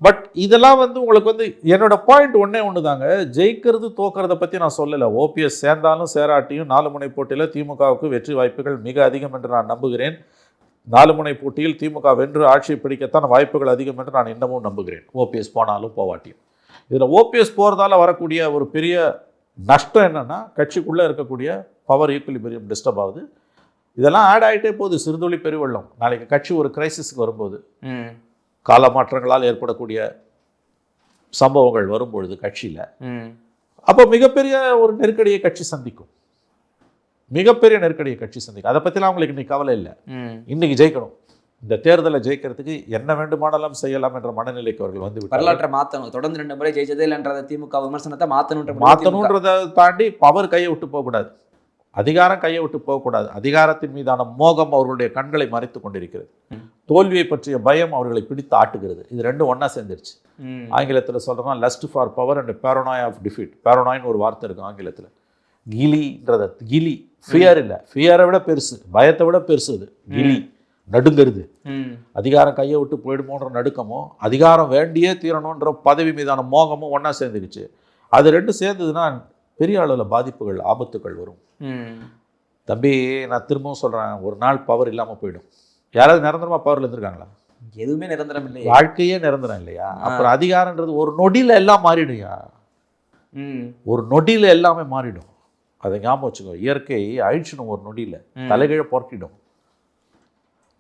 பட் இதெல்லாம் வந்து உங்களுக்கு வந்து என்னோட பாயிண்ட் ஒன்னே ஒன்று தாங்க. ஜெயிக்கிறது தோக்கிறத பற்றி நான் சொல்லலை. ஓபிஎஸ் சேர்ந்தாலும் சேராட்டியும் 4 முனை போட்டியில் திமுகவுக்கு வெற்றி வாய்ப்புகள் மிக அதிகம் என்று நான் நம்புகிறேன். 4 முனை போட்டியில் திமுக வென்று ஆட்சியை பிடிக்கத்தான் வாய்ப்புகள் அதிகம் என்று நான் இன்னமும் நம்புகிறேன், ஓபிஎஸ் போனாலும் போவாட்டியும். இதில் ஓபிஎஸ் போகிறதால வரக்கூடிய ஒரு பெரிய நஷ்டம் என்னென்னா, கட்சிக்குள்ளே இருக்கக்கூடிய பவர் ஈக்குலிபிரியம் டிஸ்டர்ப் ஆகுது. இதெல்லாம் ஆட் ஆகிட்டே போகுது, சிறுதுளி பெருவெள்ளம். நாளைக்கு கட்சி ஒரு கிரைசிஸ்க்கு வரும்போது, கால மாற்றங்களால் ஏற்படக்கூடிய சம்பவங்கள் வரும்பொழுது கட்சியில், அப்போ மிகப்பெரிய ஒரு நெருக்கடியை கட்சி சந்திக்கும். மிகப்பெரிய நெருக்கடியை கட்சி சந்திக்கும். அதை பற்றிலாம் அவங்களுக்கு இன்னைக்கு கவலை இல்லை. இன்னைக்கு ஜெயிக்கணும், இந்த தேர்தலை ஜெயிக்கிறதுக்கு என்ன வேண்டுமானாலும் செய்யலாம் என்ற மனநிலைக்கு அவர்கள் வந்து வரலாற்றை மாற்றணும். தொடர்ந்து 2 முறை ஜெயிச்சதே இல்லைன்றத திமுக விமர்சனத்தை மாற்றணுன்றதை தாண்டி பவர் கையை விட்டு போகக்கூடாது, அதிகாரம் கையை விட்டு போகக்கூடாது. அதிகாரத்தின் மீதான மோகம் அவர்களுடைய கண்களை மறைத்து கொண்டிருக்கிறது. தோல்வியை பற்றிய பயம் அவர்களை பிடித்து ஆட்டுகிறது. இது ரெண்டும் ஒன்றா சேர்ந்துருச்சு. ஆங்கிலத்தில் சொல்கிறோம்னா lust for power and paranoia of defeat. பேரனாய்னு ஒரு வார்த்தை இருக்கும் ஆங்கிலத்தில். கிலின்றத, கிலி ஃபியர் இல்லை, ஃபியரை விட பெருசு, பயத்தை விட பெருசு. அது கிலி, நடுங்கிறது. அதிகாரம் கையை விட்டு போயிடுமோன்ற நடுக்கமும், அதிகாரம் வேண்டியே தீரணுன்ற பதவி மீதான மோகமும் ஒன்றா சேர்ந்துக்குச்சு. அது ரெண்டும் சேர்ந்ததுன்னா பெரிய அளவில் பாதிப்புகள், ஆபத்துகள் வரும். தம்பி, நான் திரும்பவும் சொல்கிறேன், ஒரு நாள் பவர் இல்லாமல் போயிடும். யாராவது நிரந்தரமாக பவரில் இருந்திருக்காங்களா? எதுவுமே நிரந்தரம் இல்லை, வாழ்க்கையே நிரந்தரம் இல்லையா? அப்புறம் அதிகாரன்றது ஒரு நொடியில் எல்லாம் மாறிடும்யா. ஒரு நொடியில் எல்லாமே மாறிடும். அதை ஞாபகம் வச்சுக்கோ. இயற்கை அழிச்சிடும் ஒரு நொடியில், தலைகீழ புரட்டிடும்.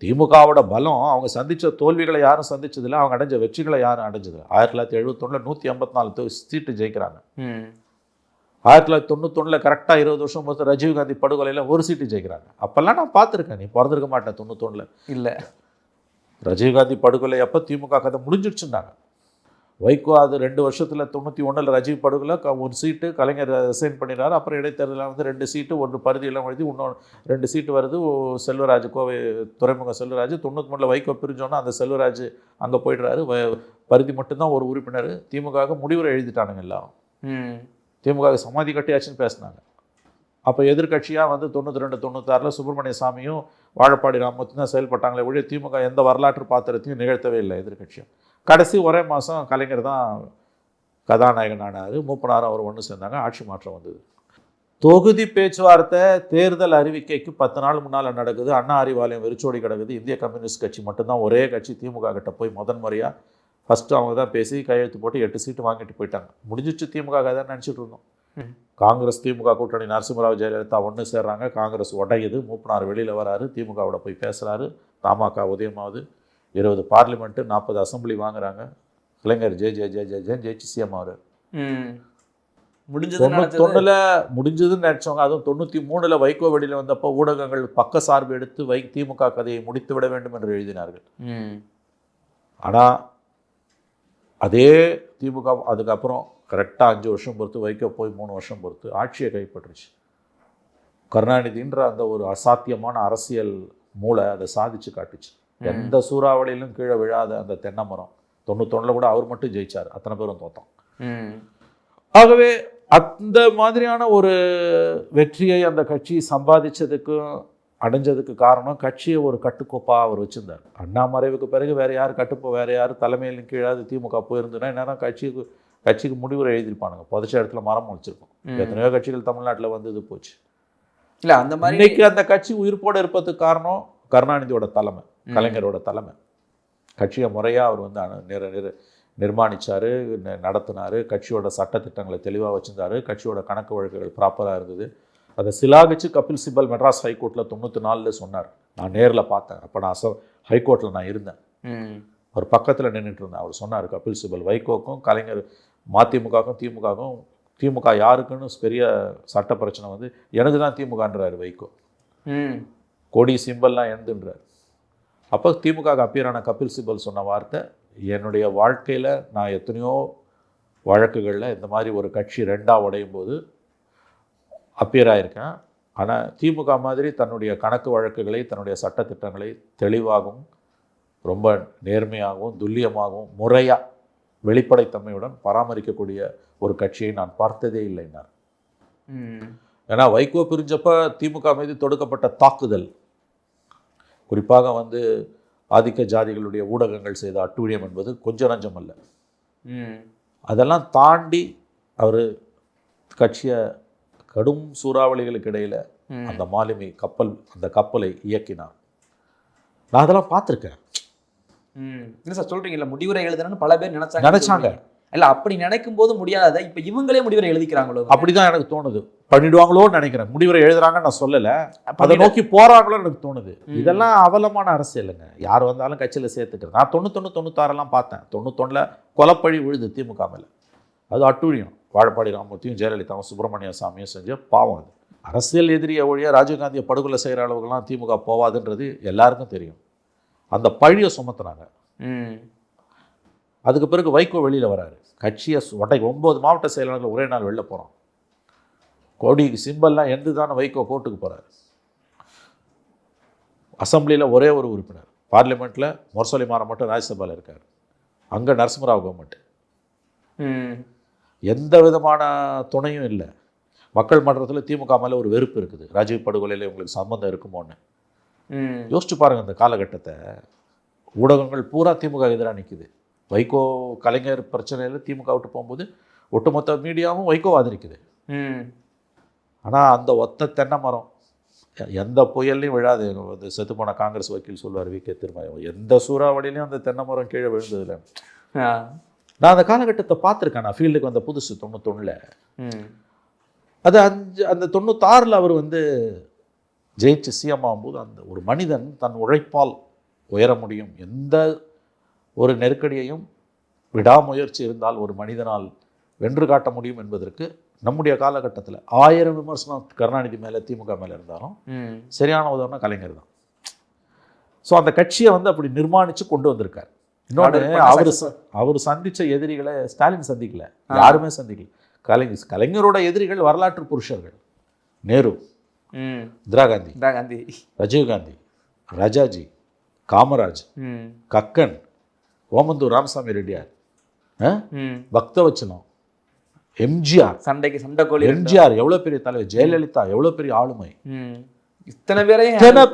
திமுகவோட பலம், அவங்க சந்தித்த தோல்விகளை யாரும் சந்திச்சதில்லை, அவங்க அடைஞ்ச வெற்றிகளை யாரும் அடைஞ்சதில்லை. 1971 184 சீட்டு ஜெயிக்கிறாங்க. 1991 கரெக்டாக 20 வருஷம் பொறுத்து ராஜீவ்காந்தி படுகொலையில் 1 சீட்டு ஜெயிக்கிறாங்க. அப்போல்லாம் நான் பார்த்துருக்கேன், நீ பிறந்திருக்க மாட்டேன் 91 இல்லை. ராஜீவ்காந்தி படுகொலை அப்போ திமுக கதை முடிஞ்சிடுச்சுன்னாங்க. வைகோ அது 2 வருஷத்தில் 91 ராஜீவ் படுகொலை 1 சீட்டு கலைஞர் ரிசைன் பண்ணிடுறாரு. அப்புறம் இடைத்தேர்தலில் வந்து 2 சீட்டு, 1 பருதியெல்லாம் எழுதி இன்னொன்று 2 சீட்டு வருது. செல்வராஜ், கோவை துறைமுக செல்வராஜ். 93 வைகோ பிரிஞ்சோன்னா அந்த செல்வராஜ் அங்கே போய்டுறாரு. பருதி மட்டும்தான் ஒரு உறுப்பினர். திமுக முடிவுரை எழுதிட்டானுங்க எல்லாம். திமுக சமாதி கட்டியாச்சுன்னு பேசினாங்க. அப்போ எதிர்கட்சியாக வந்து 92 96 சுப்பிரமணிய சாமியும் வாழப்பாடி ராமத்தும் தான் செயல்பட்டாங்களே ஒழிய திமுக எந்த வரலாற்று பாத்திரத்தையும் நிகழ்த்தவே இல்லை எதிர்கட்சியும். கடைசி ஒரே மாதம் கலைஞர் தான் கதாநாயகன் ஆனார். மூப்பனாரும் அவர் ஒன்று சேர்ந்தாங்க, ஆட்சி மாற்றம் வந்தது. தொகுதி பேச்சுவார்த்தை தேர்தல் அறிவிக்கைக்கு 10 நாள் முன்னால் நடக்குது. அண்ணா அறிவாலயம் வெறிச்சோடி கிடக்குது. இந்திய கம்யூனிஸ்ட் கட்சி மட்டும்தான் ஒரே கட்சி திமுக கிட்ட போய் முதன்முறையாக ஃபஸ்ட்டு அவங்க தான் பேசி கையெழுத்து போட்டு 8 சீட்டு வாங்கிட்டு போயிட்டாங்க. முடிஞ்சிச்சு திமுக தான் நினச்சிட்டு இருந்தோம். காங்கிரஸ் திமுக கூட்டணி நரசிம்மராவ் ஜெயலலிதா ஒன்று சேர்றாங்க. காங்கிரஸ் உடையுது. மூப்பனார் வெளியில் வராரு, திமுகவோட போய் பேசுகிறாரு. தமாக உதயமாவது. 20 பார்லிமெண்ட்டு, 40 அசம்பிளி வாங்குறாங்க. கலைஞர் ஜெயிச்சு சிஎம் ஆகுது. 91 முடிஞ்சதுன்னு நினச்சவங்க. அதுவும் 93 வைகோ வெளியில் வந்தப்போ ஊடகங்கள் பக்க சார்பு எடுத்து திமுக கதையை முடித்து விட வேண்டும் என்று எழுதினார்கள். ஆனால் அதே திமுக அதுக்கப்புறம் கரெக்டாக 5 வருஷம் பொறுத்து, வைகோ போய் 3 வருஷம் பொறுத்து ஆட்சியை கைப்பற்றுச்சு. கருணாநிதின்ற அந்த ஒரு அசாத்தியமான அரசியல் மூளை அதை சாதிச்சு காட்டுச்சு. எந்த சூறாவளியிலும் கீழே விழாத அந்த தென்னை மரம். 91 கூட அவர் மட்டும் ஜெயிச்சார், அத்தனை பேரும் தோத்தோம். ஆகவே அந்த மாதிரியான ஒரு வெற்றியை அந்த கட்சி சம்பாதிச்சதுக்கும் அடைஞ்சதுக்கு காரணம் கட்சியை ஒரு கட்டுக்கோப்பாக அவர் வச்சுருந்தார். அண்ணா மறைவுக்கு பிறகு வேறு யார் வேறு யார் தலைமையிலும் கீழாது திமுக போயிருந்துன்னா என்னன்னா கட்சிக்கு முடிவுரை எழுதியிருப்பானுங்க. புதைச்ச இடத்துல மரம் வச்சுருக்கோம். எத்தனையோ கட்சிகள் தமிழ்நாட்டில் வந்து போச்சு. இல்லை அந்த மாதிரி இன்னைக்கு அந்த கட்சி உயிர்ப்போடு இருப்பதுக்கு காரணம் கருணாநிதியோட தலைமை, கலைஞரோட தலைமை. கட்சியை முறையாக அவர் வந்து நிர்மாணித்தார், நடத்தினார். கட்சியோட சட்டத்திட்டங்களை தெளிவாக வச்சுருந்தார். கட்சியோட கணக்கு வழக்குகள் ப்ராப்பராக இருந்தது. அதை சிலாகிச்சு கபில் சிபல் மெட்ராஸ் ஹைகோர்ட்டில் 94 சொன்னார். நான் நேரில் பார்த்தேன். அப்போ நான் ஹைகோர்ட்டில் நான் இருந்தேன். அவர் பக்கத்தில் நின்றுட்டு இருந்தேன். அவர் சொன்னார், கபில் சிபல் வைகோக்கும் கலைஞர் மதிமுகவுக்கும் திமுகவுக்கும், திமுக யாருக்குன்னு பெரிய சட்ட பிரச்சனை வந்து எனக்கு தான் திமுகன்றார் வைகோ. கொடி சிம்பல்லாம் எழுதுன்றார். அப்போ திமுக அப்பியரான கபில் சிபல் சொன்ன வார்த்தை, என்னுடைய வாழ்க்கையில் நான் எத்தனையோ வழக்குகளில் இந்த மாதிரி ஒரு கட்சி 2ஆக உடையும் போது அப்பியராயிருக்கேன். ஆனால் திமுக மாதிரி தன்னுடைய கணக்கு வழக்குகளை, தன்னுடைய சட்டத்திட்டங்களை தெளிவாகவும் ரொம்ப நேர்மையாகவும் துல்லியமாகவும் முறையாக வெளிப்படைத்தன்மையுடன் பராமரிக்கக்கூடிய ஒரு கட்சியை நான் பார்த்ததே இல்லைன்னார். ஏன்னா வைகோ பிரிஞ்சப்ப திமுக மீது தொடுக்கப்பட்ட தாக்குதல், குறிப்பாக வந்து ஆதிக்க ஜாதிகளுடைய ஊடகங்கள் செய்த அட்டூழியம் என்பது கொஞ்சம் நஞ்சம் அல்ல. அதெல்லாம் தாண்டி அவர் கட்சியை கடும் சூறாவளிகளுக்கு இடையில அந்த மாலுமி கப்பல், அந்த கப்பலை இயக்கினார். நான் அதெல்லாம் பார்த்துருக்கேன். என்ன சார் சொல்றீங்கல்ல, முடிவுரை எழுதணும்னு பல பேர் நினைச்சாங்க. இல்ல அப்படி நினைக்கும் போது முடியாத இப்ப இவங்களே முடிவுரை எழுதிக்கிறாங்களோ, அப்படிதான் எனக்கு தோணுது. பண்ணிடுவாங்களோன்னு நினைக்கிறேன். முடிவுரை எழுதுறாங்கன்னு நான் சொல்லலை, அதை நோக்கி போறாங்களோன்னு எனக்கு தோணுது. இதெல்லாம் அவலமான அரசியலுங்க. யார் வந்தாலும் கட்சியில் சேர்த்துக்கிறது. நான் 91, 96 பார்த்தேன். 91 கொலப்பழி விழுது திமுக மேல. அது அட்டூழியம். வாழப்பாடி ராமமூர்த்தியும் ஜெயலலிதாவும் சுப்பிரமணிய சாமியும் செஞ்ச பாவம். அது அரசியல் எதிரியை ஒழிய ராஜீவ்காந்தியை படுகொலை செய்கிற அளவுக்குலாம் திமுக போவாதுன்றது எல்லாருக்கும் தெரியும். அந்த பழியை சுமத்துனாங்க. அதுக்கு பிறகு வைகோ வெளியில் வராரு. கட்சியை 9 மாவட்ட செயலாளர்கள் ஒரே நாள் வெளில போகிறோம். கொடி சிம்பல்லாம் எந்து தானே வைகோ கோர்ட்டுக்கு போகிறார். அசம்பிளியில் ஒரே ஒரு உறுப்பினர், பார்லிமெண்ட்டில் முரசொலி மாறன் மட்டும் ராஜ்யசபாவில் இருக்கார். அங்கே நரசிம்மராவ் கவர்மெண்ட், எந்த விதமான துணையும் இல்லை. மக்கள் மன்றத்தில் திமுக மேலே ஒரு வெறுப்பு இருக்குது. ராஜீவ் படுகொலையில் உங்களுக்கு சம்பந்தம் இருக்குமோன்னு யோசிச்சு பாருங்கள். இந்த காலகட்டத்தை ஊடகங்கள் பூரா திமுக எதிராக நிற்குது. வைகோ கலைஞர் பிரச்சனையில் திமுக விட்டு போகும்போது ஒட்டுமொத்த மீடியாவும் வைகோ ஆதரிக்குது. ஆனால் அந்த ஒத்த தென்னை மரம் எந்த புயல்லையும் விழாது. செத்து போன காங்கிரஸ் வக்கீல் சொல்வார் வி.கே. திருமயம், எந்த சூறாவளிலையும் அந்த தென்னை மரம் கீழே விழுந்ததில்லை. நான் அந்த காலகட்டத்தை பார்த்துருக்கேன். நான் ஃபீல்டுக்கு வந்த புதுசு 91. அது அந்த 96 அவர் வந்து ஜெயிச்சு சிஎம் ஆகும்போது அந்த ஒரு மனிதன் தன் உழைப்பால் உயர முடியும், எந்த ஒரு நெருக்கடியையும் விடாமுயற்சி இருந்தால் ஒரு மனிதனால் வென்று காட்ட முடியும் என்பதற்கு நம்முடைய காலகட்டத்தில் 1000 விமர்சனம் கருணாநிதி மேலே திமுக மேலே இருந்தாலும் சரியான உதாரணம் கலைஞர் தான். ஸோ அந்த கட்சியை வந்து அப்படி நிர்மாணித்து கொண்டு வந்திருக்கார். இன்னொன்று, அவர் சந்தித்த எதிரிகளை ஸ்டாலின் சந்திக்கல, யாருமே சந்திக்கல. கலைஞரோட எதிரிகள் வரலாற்று புருஷர்கள். நேரு, இந்திரா காந்தி, ராஜீவ்காந்தி, ராஜாஜி, காமராஜ், கக்கன், ஓமந்தூர் ராமசாமி ரெட்டியார், பக்தவச்சலம், எம்ஜிஆர், எம்ஜிஆர் எவ்வளோ பெரிய தலைவர், ஜெயலலிதா எவ்வளோ பெரிய ஆளுமை, இத்தனை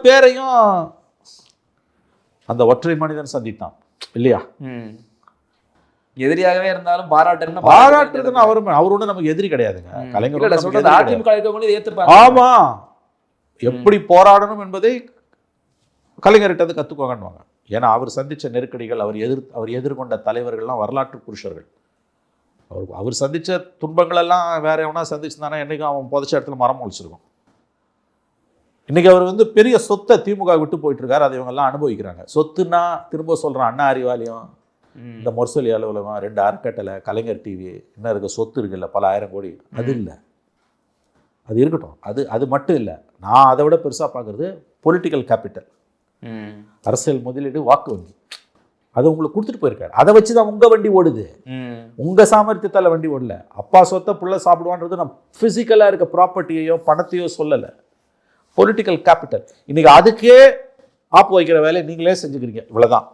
பேரையும் அந்த ஒற்றை மனிதன் சந்தித்தான் இல்லையா? எதிரியாகவே இருந்தாலும் பாராட்டுறதுன்னு அவரோட நமக்கு எதிரி கிடையாதுங்க. கலைஞர் ஆமா, எப்படி போராடணும் என்பதை கலைஞர்கிட்ட கற்றுக்கோங்கன்னுவாங்க. ஏன்னா அவர் சந்தித்த நெருக்கடிகள், அவர் எதிர்கொண்ட தலைவர்கள்லாம் வரலாற்று புருஷர்கள். அவர் சந்தித்த துன்பங்களெல்லாம் வேற எவனா சந்திச்சுதானே என்றைக்கும் அவன் புதைச்ச இடத்துல மரம் முளைச்சிருக்கும். இன்றைக்கி அவர் வந்து பெரிய சொத்தை திமுக விட்டு போயிட்டுருக்காரு. அதை இவங்கெல்லாம் அனுபவிக்கிறாங்க. சொத்துன்னா திரும்ப சொல்கிறேன், அண்ணா அறிவாலயம், இந்த முரசொலி அலுவலகம், 2 அறக்கட்டளை, கலைஞர் டிவி, இன்னும் இருக்க சொத்து இருக்குல்ல பல 1000 கோடி, அது இல்லை. அது இருக்கட்டும், அது மட்டும் இல்லை. நான் அதை விட பெருசாக பார்க்குறது பொலிட்டிக்கல் கேபிட்டல், அரசியல் முதலீடு, வாக்கு வங்கி. அதை உங்களுக்கு கொடுத்துட்டு போயிருக்காரு. அதை வச்சு தான் உங்கள் வண்டி ஓடுது. உங்கள் சாமர்த்தியத்தால் வண்டி ஓடல. அப்பா சொத்தை புள்ள சாப்பிடுவான்றது நான் ஃபிசிக்கலாக இருக்க ப்ராப்பர்ட்டியையோ பணத்தையோ சொல்லலை. Political capital. இன்றைக்கி அதுக்கே ஆப்பு வைக்கிற வேலையை நீங்களே செஞ்சுக்கிறீங்க. இவ்வளோதான்.